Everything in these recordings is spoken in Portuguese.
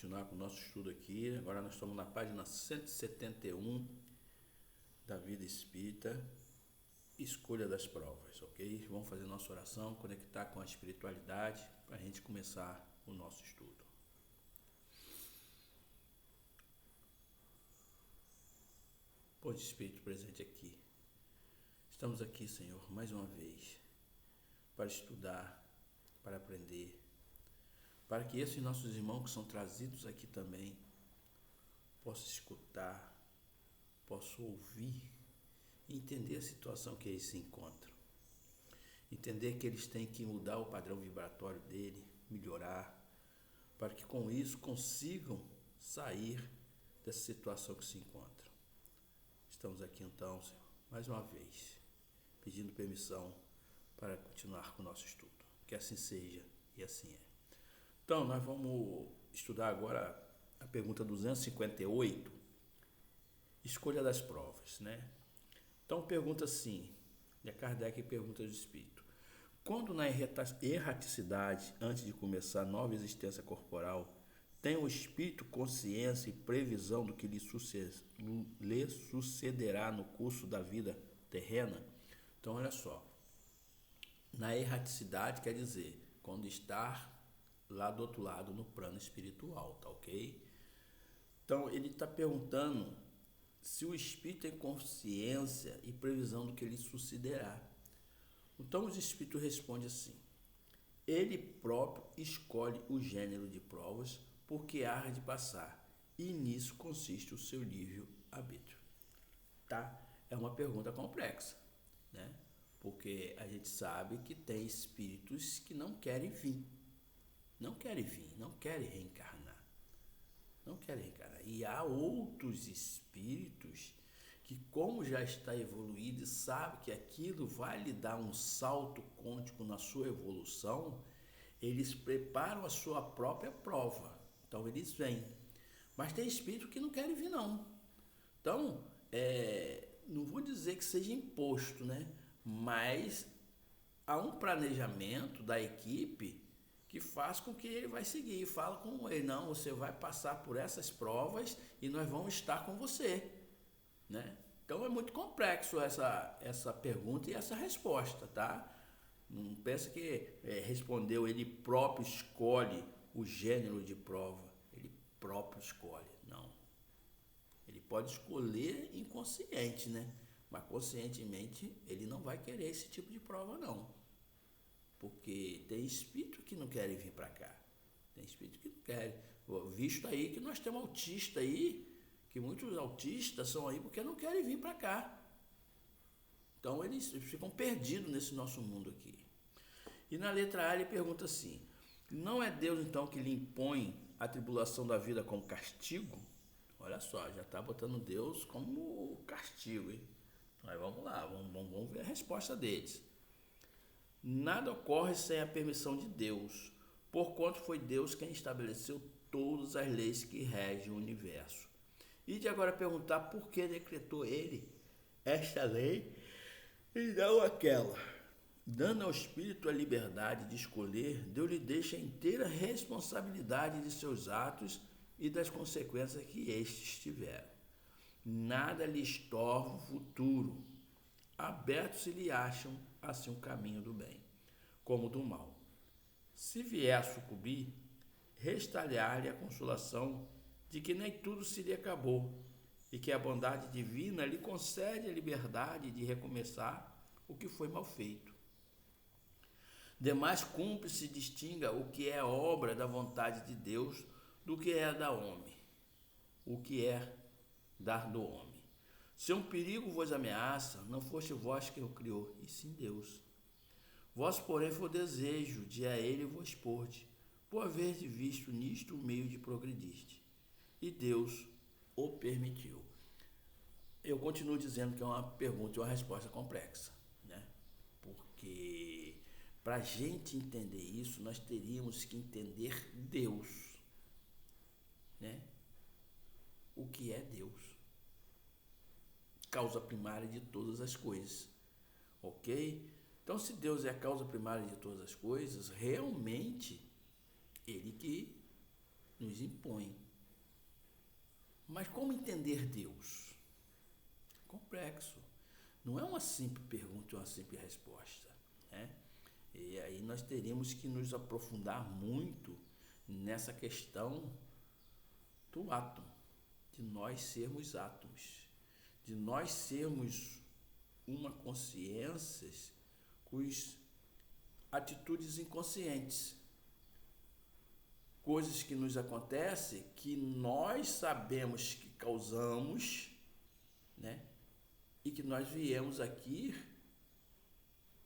continuar com o nosso estudo aqui. Agora nós estamos na página 171 da Vida Espírita, Escolha das Provas, ok? Vamos fazer nossa oração, conectar com a espiritualidade para a gente começar o nosso estudo. Pois Espírito presente aqui, estamos aqui, Senhor, mais uma vez, para estudar, para aprender, para que esses nossos irmãos que são trazidos aqui também possam escutar, possam ouvir e entender a situação que eles se encontram. Entender que eles têm que mudar o padrão vibratório dele, melhorar, para que com isso consigam sair dessa situação que se encontram. Estamos aqui então, Senhor, mais uma vez, pedindo permissão para continuar com o nosso estudo. Que assim seja e assim é. Então, nós vamos estudar agora a pergunta 258, escolha das provas, né? Então, pergunta assim, e a Kardec pergunta do Espírito: quando na erraticidade, antes de começar a nova existência corporal, tem o Espírito consciência e previsão do que lhe sucederá no curso da vida terrena? Então, olha só, na erraticidade quer dizer quando está lá do outro lado no plano espiritual, tá ok? Então, ele está perguntando se o Espírito tem consciência e previsão do que lhe sucederá. Então, os Espíritos respondem assim: ele próprio escolhe o gênero de provas porque há de passar, e nisso consiste o seu livre-arbítrio. Tá? É uma pergunta complexa, né? Porque a gente sabe que tem espíritos que não querem vir, não querem reencarnar. E há outros espíritos que, como já está evoluído e sabe que aquilo vai lhe dar um salto quântico na sua evolução, eles preparam a sua própria prova. Então eles vêm. Mas tem espírito que não querem vir, não. Então, não vou dizer que seja imposto, né? Mas há um planejamento da equipe que faz com que ele vai seguir. Fala com ele: não, você vai passar por essas provas e nós vamos estar com você, né? Então é muito complexo essa pergunta e essa resposta, tá? Não pensa que respondeu ele próprio escolhe o gênero de prova. Ele próprio escolhe, não. Ele pode escolher inconsciente, né? Mas conscientemente ele não vai querer esse tipo de prova, não. Porque tem espírito que não querem vir para cá. Tem espírito que não querem. Visto aí que nós temos autista aí, que muitos autistas são aí porque não querem vir para cá. Então eles ficam perdidos nesse nosso mundo aqui. E na letra A ele pergunta assim: não é Deus então que lhe impõe a tribulação da vida como castigo? Olha só, já está botando Deus como castigo, hein? Mas vamos lá, vamos ver a resposta deles. Nada ocorre sem a permissão de Deus, porquanto foi Deus quem estabeleceu todas as leis que regem o universo. E de agora perguntar por que decretou ele esta lei e não aquela. Dando ao espírito a liberdade de escolher, Deus lhe deixa a inteira responsabilidade de seus atos e das consequências que estes tiveram. Nada lhe estorva o futuro. Abertos se lhe acham assim o caminho do bem, como do mal. Se vier a sucumbir, restalhar-lhe a consolação de que nem tudo se lhe acabou e que a bondade divina lhe concede a liberdade de recomeçar o que foi mal feito. Demais cumpre-se distinga o que é obra da vontade de Deus do que é da homem, o que é dar do homem. Se um perigo vos ameaça, não foste vós que o criou, e sim Deus. Vós, porém, foi o desejo de a ele vos exporte, por haver visto nisto o meio de progrediste. E Deus o permitiu. Eu continuo dizendo que é uma pergunta e uma resposta complexa, né? Porque para a gente entender isso, nós teríamos que entender Deus, né? O que é Deus? Causa primária de todas as coisas, ok? Então, se Deus é a causa primária de todas as coisas, realmente Ele que nos nos impõe. Mas como entender Deus? Complexo. Não é uma simples pergunta e uma simples resposta, né? E aí nós teríamos que nos aprofundar muito nessa questão do átomo, de nós sermos átomos, de nós sermos uma consciência com atitudes inconscientes, coisas que nos acontecem que nós sabemos que causamos, né? E que nós viemos aqui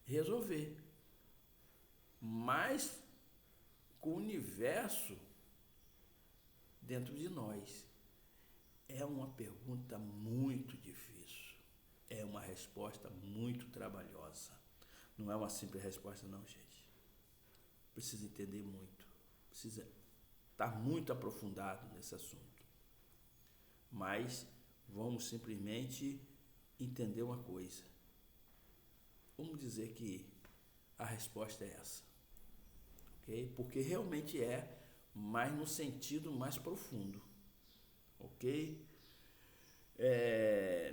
resolver. Mas com o universo dentro de nós. É uma pergunta muito difícil. É uma resposta muito trabalhosa. Não é uma simples resposta não, gente. Precisa entender muito. Precisa estar muito aprofundado nesse assunto. Mas vamos simplesmente entender uma coisa. Vamos dizer que a resposta é essa. Ok? Porque realmente é, mas no sentido mais profundo. Ok?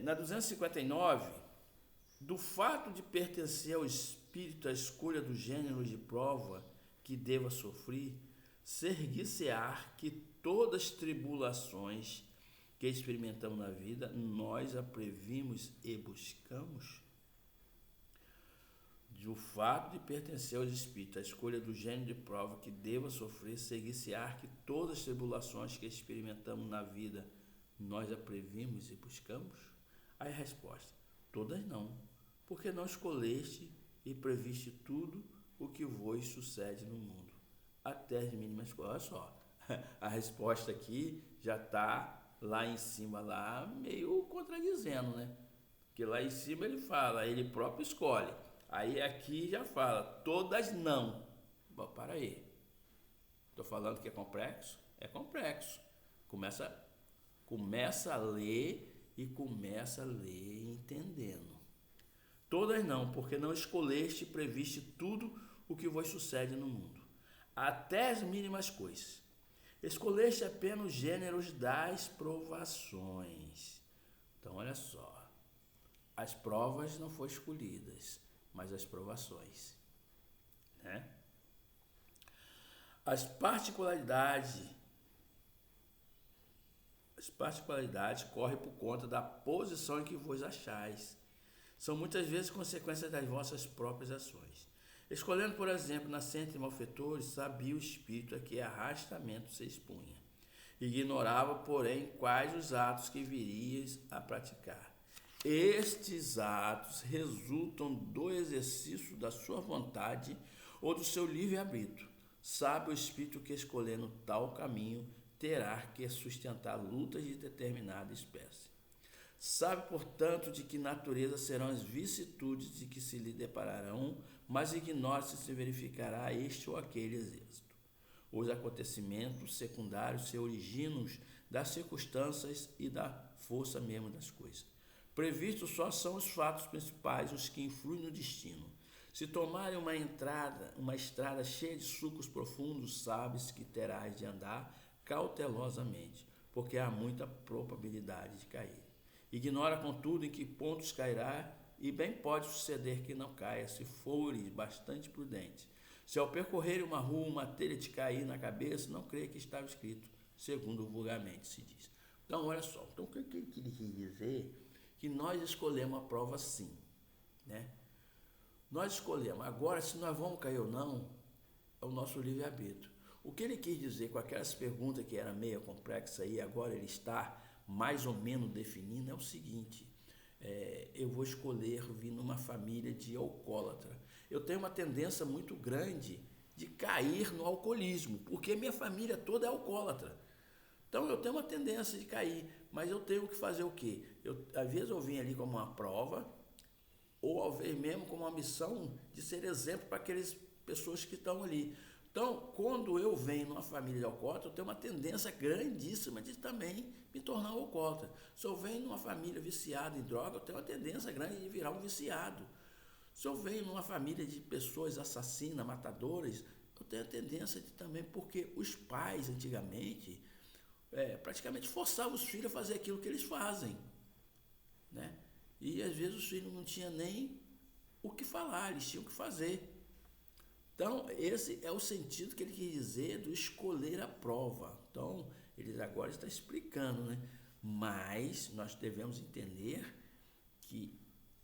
Na 259, do fato de pertencer ao espírito a escolha do gênero de prova que deva sofrer, ser-se-á que todas as tribulações que experimentamos na vida, nós a previmos e buscamos? Do fato de pertencer aos espíritos, a escolha do gênero de prova que deva sofrer, seguir-se-á que todas as tribulações que experimentamos na vida, nós a previmos e buscamos? Aí a resposta, todas não, porque não escolheste e previste tudo o que vos sucede no mundo, até as mínimas coisas. Olha só, a resposta aqui já está lá em cima, lá meio contradizendo, né? Porque lá em cima ele fala, ele próprio escolhe. Aí aqui já fala, todas não. Bom, para aí. Estou falando que é complexo? É complexo. Começa a ler e começa a ler entendendo. Todas não, porque não escolheste e previste tudo o que vos sucede no mundo, até as mínimas coisas. Escolheste apenas os gêneros das provações. Então, olha só. As provas não foram escolhidas, mas as provações, né? As particularidades correm por conta da posição em que vos achais. São muitas vezes consequências das vossas próprias ações. Escolhendo, por exemplo, nascente de malfeitores, sabia o espírito a que arrastamento se expunha. Ignorava, porém, quais os atos que virias a praticar. Estes atos resultam do exercício da sua vontade ou do seu livre-arbítrio. Sabe o espírito que, escolhendo tal caminho, terá que sustentar lutas de determinada espécie. Sabe, portanto, de que natureza serão as vicissitudes de que se lhe depararão, mas ignora se verificará este ou aquele êxito. Os acontecimentos secundários se originam das circunstâncias e da força mesmo das coisas. Previstos só são os fatos principais, os que influem no destino. Se tomarem uma estrada cheia de sulcos profundos, sabes que terás de andar cautelosamente, porque há muita probabilidade de cair. Ignora, contudo, em que pontos cairá, e bem pode suceder que não caia, se fores bastante prudente. Se ao percorrer uma rua, uma telha te cair na cabeça, não creia que estava escrito, segundo vulgarmente se diz. Então, olha só, então, o que ele quis dizer? Que nós escolhemos a prova sim, né? Nós escolhemos. Agora, se nós vamos cair ou não, é o nosso livre-arbítrio. O que ele quis dizer com aquelas perguntas que era meio complexa aí, agora ele está mais ou menos definindo, é o seguinte: eu vou escolher vir numa família de alcoólatra. Eu tenho uma tendência muito grande de cair no alcoolismo, porque minha família toda é alcoólatra. Então eu tenho uma tendência de cair, mas eu tenho que fazer o quê? Às vezes eu vim ali como uma prova, ou às vezes mesmo como uma missão de ser exemplo para aquelas pessoas que estão ali. Então, quando eu venho numa família de alcoólatra, eu tenho uma tendência grandíssima de também me tornar um alcoólatra. Se eu venho numa família viciada em droga, eu tenho uma tendência grande de virar um viciado. Se eu venho numa família de pessoas assassinas, matadoras, eu tenho a tendência de também, porque os pais antigamente praticamente forçavam os filhos a fazer aquilo que eles fazem, né? E às vezes os filhos não tinham nem o que falar, eles tinham que fazer. Então, esse é o sentido que ele quis dizer do escolher a prova. Então, ele agora está explicando, né? Mas nós devemos entender que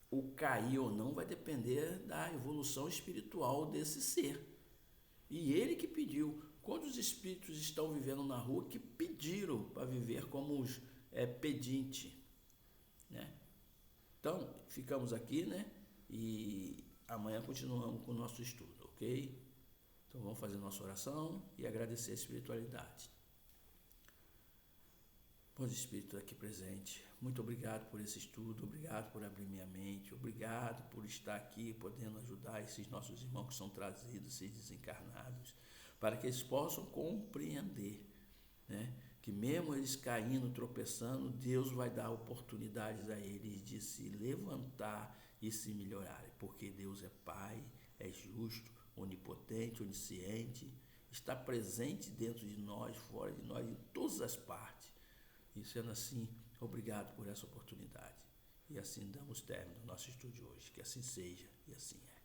o cair ou não vai depender da evolução espiritual desse ser. E ele que pediu. Quantos espíritos estão vivendo na rua que pediram para viver como os pedinte, né? Então, ficamos aqui, né? E amanhã continuamos com o nosso estudo, ok? Então vamos fazer nossa oração e agradecer a espiritualidade. Bons Espíritos aqui presente, muito obrigado por esse estudo, obrigado por abrir minha mente, obrigado por estar aqui podendo ajudar esses nossos irmãos que são trazidos, esses desencarnados, para que eles possam compreender, né? Que mesmo eles caindo, tropeçando, Deus vai dar oportunidades a eles de se levantar e se melhorarem, porque Deus é Pai, é justo, onipotente, onisciente, está presente dentro de nós, fora de nós, em todas as partes. E sendo assim, obrigado por essa oportunidade. E assim damos término ao nosso estudo de hoje. Que assim seja e assim é.